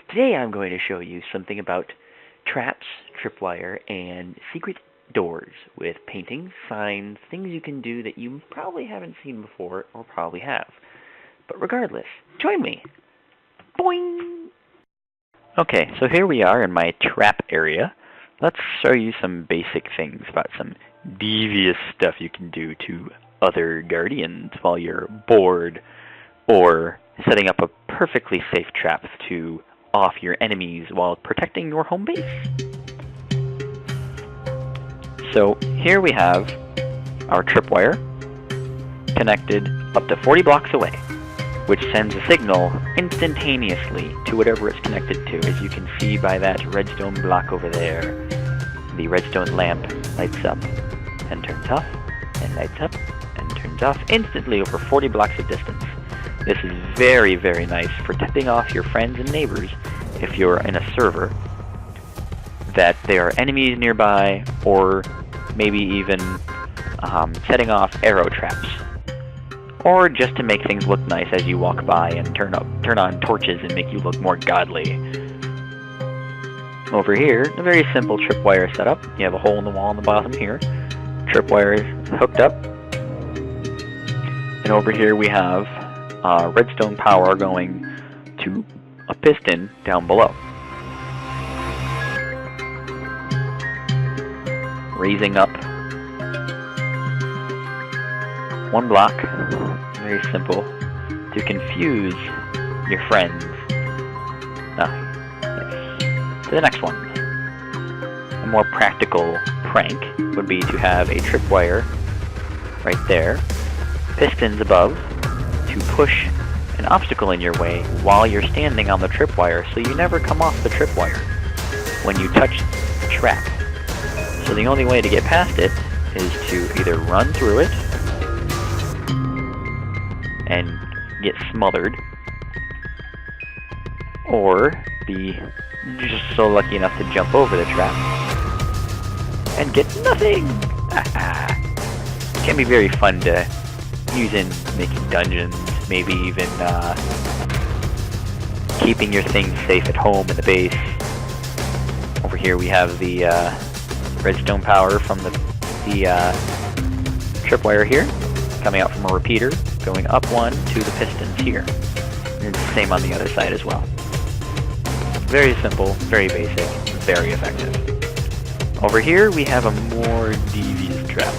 Today I'm going to show you something about traps, tripwire, and secret doors with paintings, signs, things you can do that you probably haven't seen before or probably have. But regardless, join me! Boing! Okay, so here we are in my trap area. Let's show you some basic things about some devious stuff you can do to other guardians while you're bored, or setting up a perfectly safe trap to off your enemies while protecting your home base. So here we have our tripwire connected up to 40 blocks away, which sends a signal instantaneously to whatever it's connected to. As you can see by that redstone block over there, the redstone lamp lights up and turns off, and lights up and turns off instantly over 40 blocks of distance. This is very, very nice for tipping off your friends and neighbors if you're in a server that there are enemies nearby, or maybe even setting off arrow traps, or just to make things look nice as you walk by and turn on torches and make you look more godly. Over here, a very simple tripwire setup. You have a hole in the wall on the bottom here. Tripwire hooked up. And over here we have redstone power going to a piston down below. Raising up one block, very simple, to confuse your friends. To the next one. A more practical prank would be to have a tripwire right there, pistons above, to push an obstacle in your way while you're standing on the tripwire, so you never come off the tripwire when you touch the trap. So the only way to get past it is to either run through it and get smothered, or be just so lucky enough to jump over the trap and get nothing! It can be very fun to use in making dungeons, maybe even keeping your things safe at home in the base. Over here we have the redstone power from the tripwire here, coming out from a repeater, going up one to the pistons here. And it's the same on the other side as well. Very simple, very basic, very effective. Over here we have a more devious trap.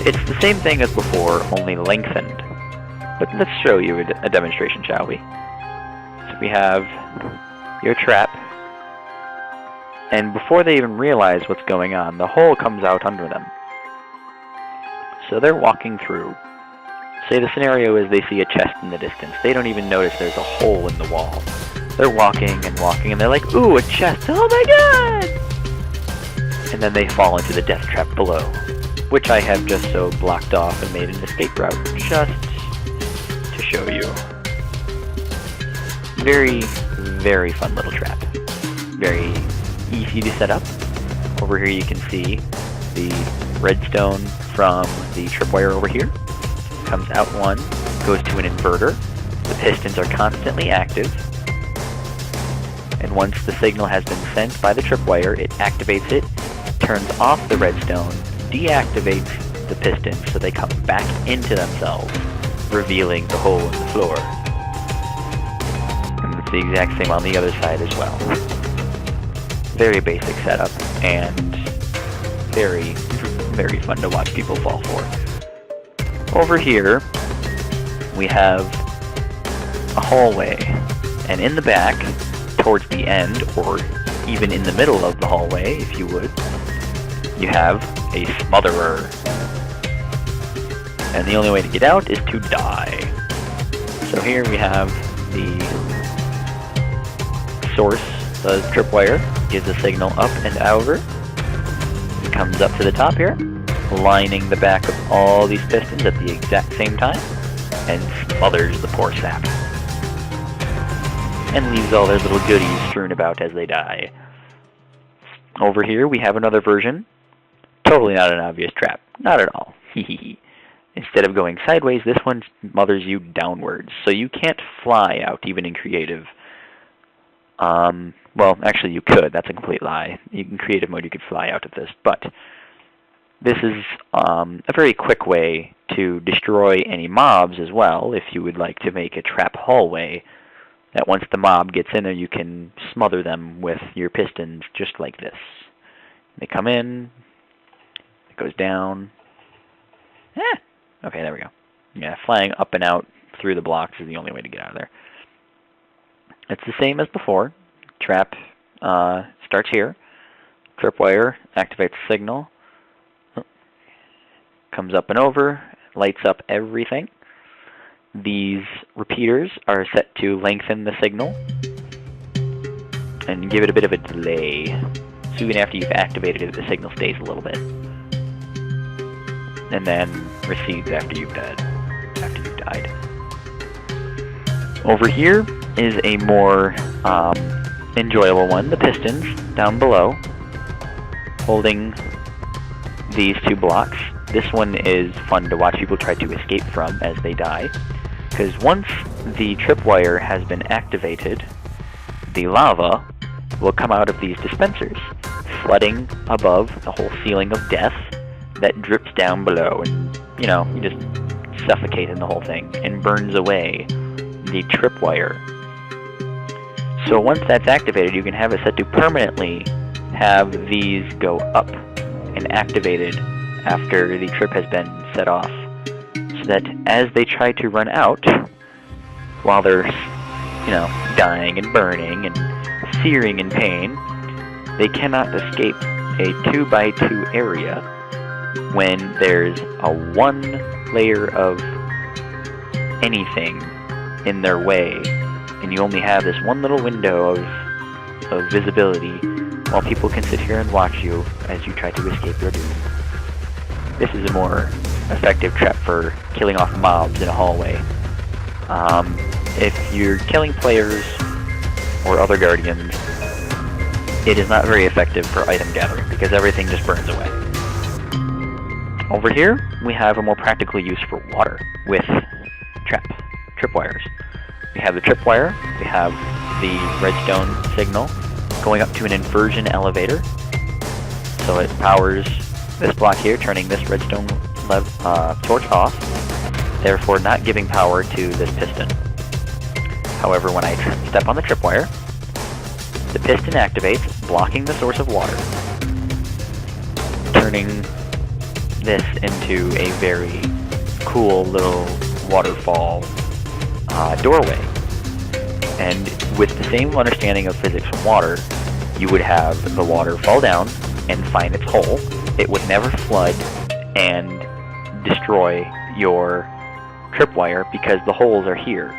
It's the same thing as before, only lengthened. But let's show you a demonstration, shall we? So we have your trap, and before they even realize what's going on, the hole comes out under them. So they're walking through. Say the scenario is they see a chest in the distance. They don't even notice there's a hole in the wall. They're walking and walking, and they're like, ooh, a chest, oh my god! And then they fall into the death trap below, which I have just so blocked off and made an escape route, just to show you. Very, very fun little trap. Very easy to set up. Over here you can see the redstone from the tripwire over here. Comes out one, goes to an inverter. The pistons are constantly active. And once the signal has been sent by the tripwire, it activates it, turns off the redstone, deactivates the pistons so they come back into themselves, revealing the hole in the floor. And it's the exact same on the other side as well. Very basic setup, and very, very fun to watch people fall for. Over here, we have a hallway, and in the back, towards the end, or even in the middle of the hallway, if you would, you have a smotherer. And the only way to get out is to die. So here we have the source, the tripwire, gives a signal up and over. It comes up to the top here, lining the back of all these pistons at the exact same time, and smothers the poor sap. And leaves all their little goodies strewn about as they die. Over here we have another version. Totally not an obvious trap. Not at all. Instead of going sideways, this one smothers you downwards, so you can't fly out even in creative. Well, actually you could. That's a complete lie. In creative mode you could fly out of this, but this is a very quick way to destroy any mobs as well, if you would like to make a trap hallway that once the mob gets in there you can smother them with your pistons just like this. They come in, it goes down. Okay, there we go. Yeah, flying up and out through the blocks is the only way to get out of there. It's the same as before. Trap starts here. Tripwire activates signal. Comes up and over, lights up everything. These repeaters are set to lengthen the signal and give it a bit of a delay. So even after you've activated it, the signal stays a little bit. And then recedes after you've died. Over here is a more enjoyable one, the pistons down below, holding these two blocks. This one is fun to watch people try to escape from as they die, because once the tripwire has been activated, the lava will come out of these dispensers, flooding above the whole ceiling of death that drips down below, and you just suffocate in the whole thing and burns away the tripwire. So once that's activated, you can have it set to permanently have these go up and activated after the trip has been set off, so that as they try to run out, while they're dying and burning and searing in pain, they cannot escape a 2x2 area when there's a one layer of anything in their way, and you only have this one little window of visibility while people can sit here and watch you as you try to escape your doom. This is a more effective trap for killing off mobs in a hallway. If you're killing players or other guardians, it is not very effective for item gathering because everything just burns away. Over here, we have a more practical use for water with tripwires. We have the tripwire, we have the redstone signal going up to an inversion elevator. So it powers this block here, turning this redstone torch off, therefore not giving power to this piston. However, when I step on the tripwire, the piston activates, blocking the source of water, turning this into a very cool little waterfall doorway. And with the same understanding of physics from water, you would have the water fall down and find its hole. It would never flood and destroy your tripwire because the holes are here.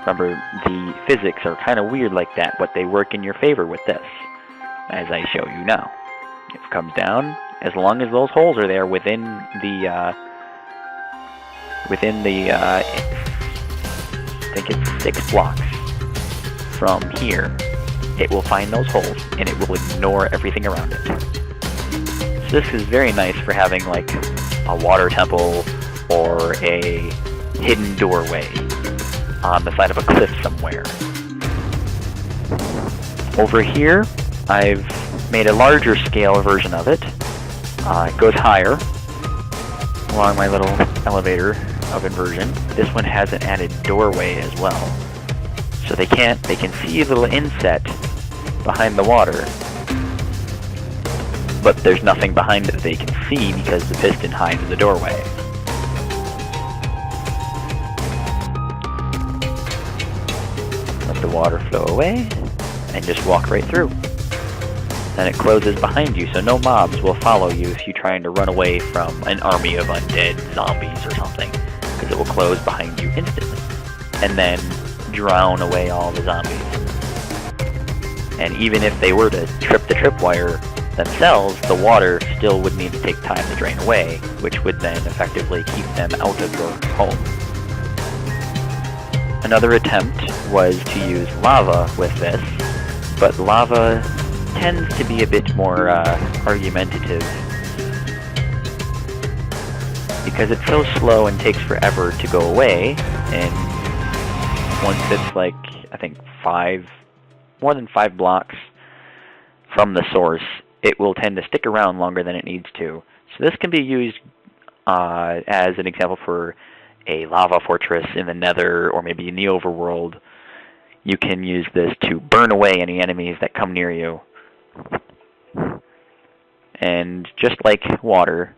Remember, the physics are kind of weird like that, but they work in your favor with this, as I show you now. It comes down, as long as those holes are there within the I think it's 6 blocks from here, it will find those holes and it will ignore everything around it. So this is very nice for having like a water temple or a hidden doorway on the side of a cliff somewhere. Over here, I've made a larger scale version of it. It goes higher along my little elevator of inversion. This one has an added doorway as well. So they can see a little inset behind the water, but there's nothing behind it they can see because the piston hides the doorway. Let the water flow away and just walk right through. Then it closes behind you, so no mobs will follow you if you're trying to run away from an army of undead zombies or something, because it will close behind you instantly and then drown away all the zombies. And even if they were to trip the tripwire themselves, the water still would need to take time to drain away, which would then effectively keep them out of your home. Another attempt was to use lava with this, but lava tends to be a bit more argumentative because it's so slow and takes forever to go away, and once it's like, I think more than 5 blocks from the source, it will tend to stick around longer than it needs to. So this can be used as an example for a lava fortress in the Nether, or maybe in the overworld. You can use this to burn away any enemies that come near you. And just like water,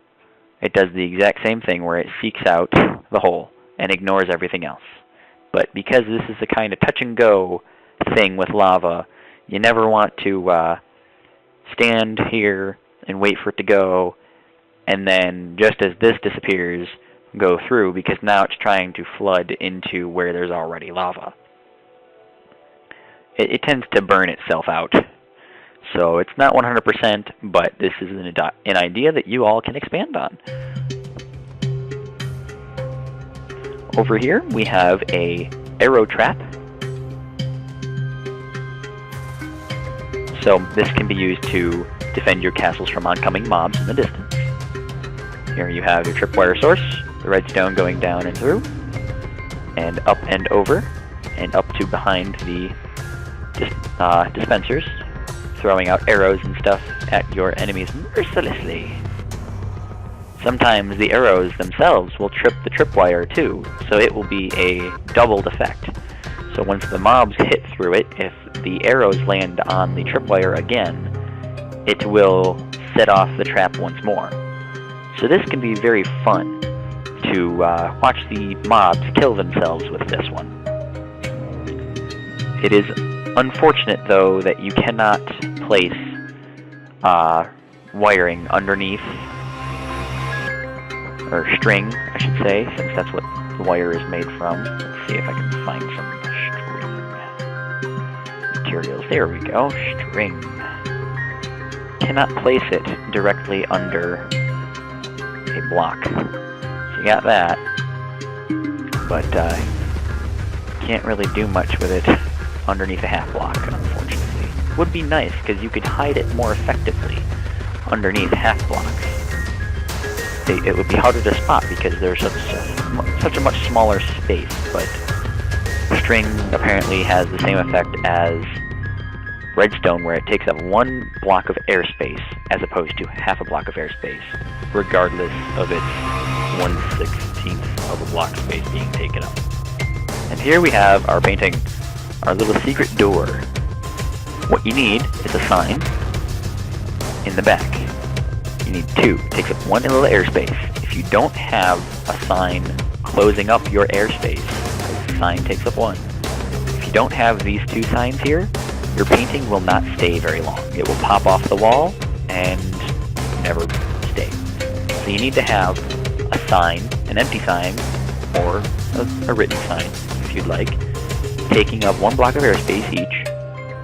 it does the exact same thing where it seeks out the hole and ignores everything else. But because this is a kind of touch-and-go thing with lava, you never want to stand here and wait for it to go, and then just as this disappears, go through, because now it's trying to flood into where there's already lava. It tends to burn itself out. So it's not 100%, but this is an idea that you all can expand on. Over here we have a arrow trap. So this can be used to defend your castles from oncoming mobs in the distance. Here you have your tripwire source, the redstone going down and through, and up and over, and up to behind the dispensers, throwing out arrows and stuff at your enemies mercilessly. Sometimes the arrows themselves will trip the tripwire too, so it will be a doubled effect. So once the mobs hit through it, if the arrows land on the tripwire again, it will set off the trap once more. So this can be very fun to watch the mobs kill themselves with this one. It is unfortunate, though, that you cannot place wiring underneath, or string, I should say, since that's what the wire is made from. Let's see if I can find some string materials. There we go, string. Cannot place it directly under a block. So you got that, but can't really do much with it underneath a half block, unfortunately. Would be nice, because you could hide it more effectively underneath half blocks. It would be harder to spot because there's such a much smaller space, but string apparently has the same effect as redstone, where it takes up 1 block of airspace as opposed to half a block of airspace, regardless of its 1/16th of a block space being taken up. And here we have our painting, our little secret door. What you need is a sign in the back. You need 2. It takes up 1 little airspace. If you don't have a sign closing up your airspace, the sign takes up 1. If you don't have these 2 signs here, your painting will not stay very long. It will pop off the wall and never stay. So you need to have a sign, an empty sign, or a written sign, if you'd like, taking up 1 block of airspace each,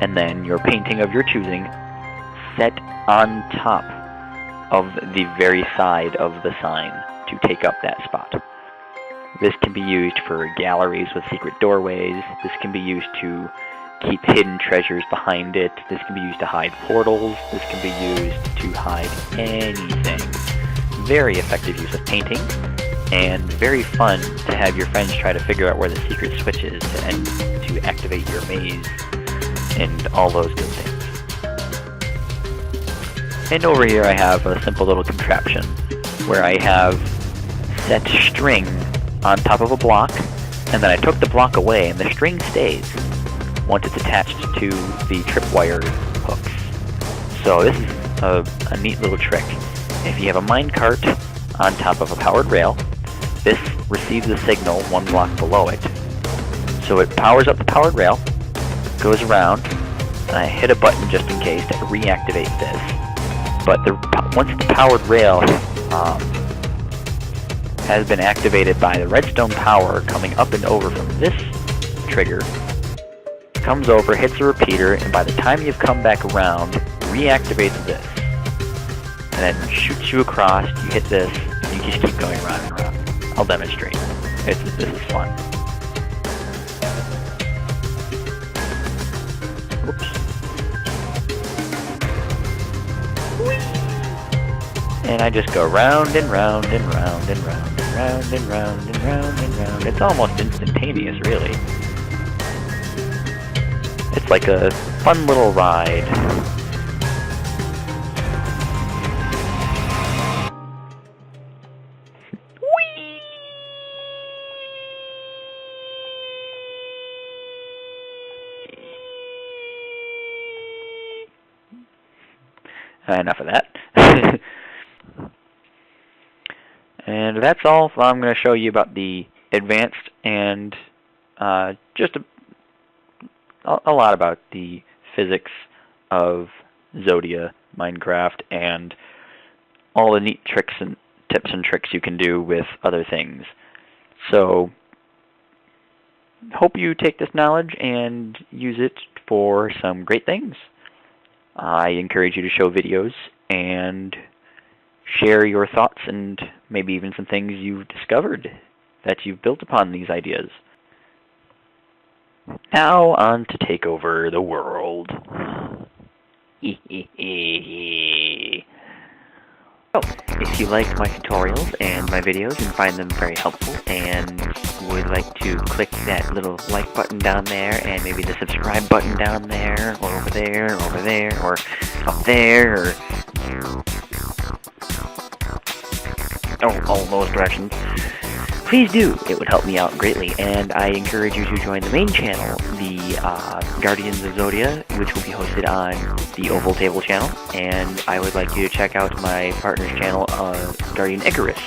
and then your painting of your choosing set on top of the very side of the sign to take up that spot. This can be used for galleries with secret doorways. This can be used to keep hidden treasures behind it. This can be used to hide portals. This can be used to hide anything. Very effective use of painting, and very fun to have your friends try to figure out where the secret switch is to activate your maze and all those good things. And over here I have a simple little contraption where I have set string on top of a block, and then I took the block away and the string stays once it's attached to the tripwire hooks. So this is a neat little trick. If you have a minecart on top of a powered rail, this receives a signal 1 block below it. So it powers up the powered rail, goes around, and I hit a button just in case to reactivate this. But once the powered rail has been activated by the redstone power coming up and over from this trigger, comes over, hits a repeater, and by the time you've come back around, reactivates this. And then shoots you across, you hit this, and you just keep going around and around. I'll demonstrate. This is fun. Oops. And I just go round and round and round and round and round and round and round and round. It's almost instantaneous, really. It's like a fun little ride. Whee! Enough of that. And that's all I'm going to show you about the advanced and just a lot about the physics of Zodia Minecraft and all the neat tricks and tips and tricks you can do with other things. So, hope you take this knowledge and use it for some great things. I encourage you to show videos and share your thoughts and maybe even some things you've discovered that you've built upon these ideas. Now on to take over the world. So, if you like my tutorials and my videos and find them very helpful and would like to click that little like button down there and maybe the subscribe button down there or over there or up there or all those directions, please do. It would help me out greatly, and I encourage you to join the main channel, the Guardians of Zodia, which will be hosted on the Oval Table channel, and I would like you to check out my partner's channel, Guardian Icarus,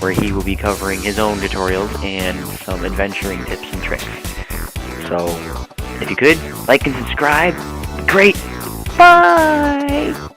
where he will be covering his own tutorials and some adventuring tips and tricks. So, if you could, like and subscribe, great! Bye!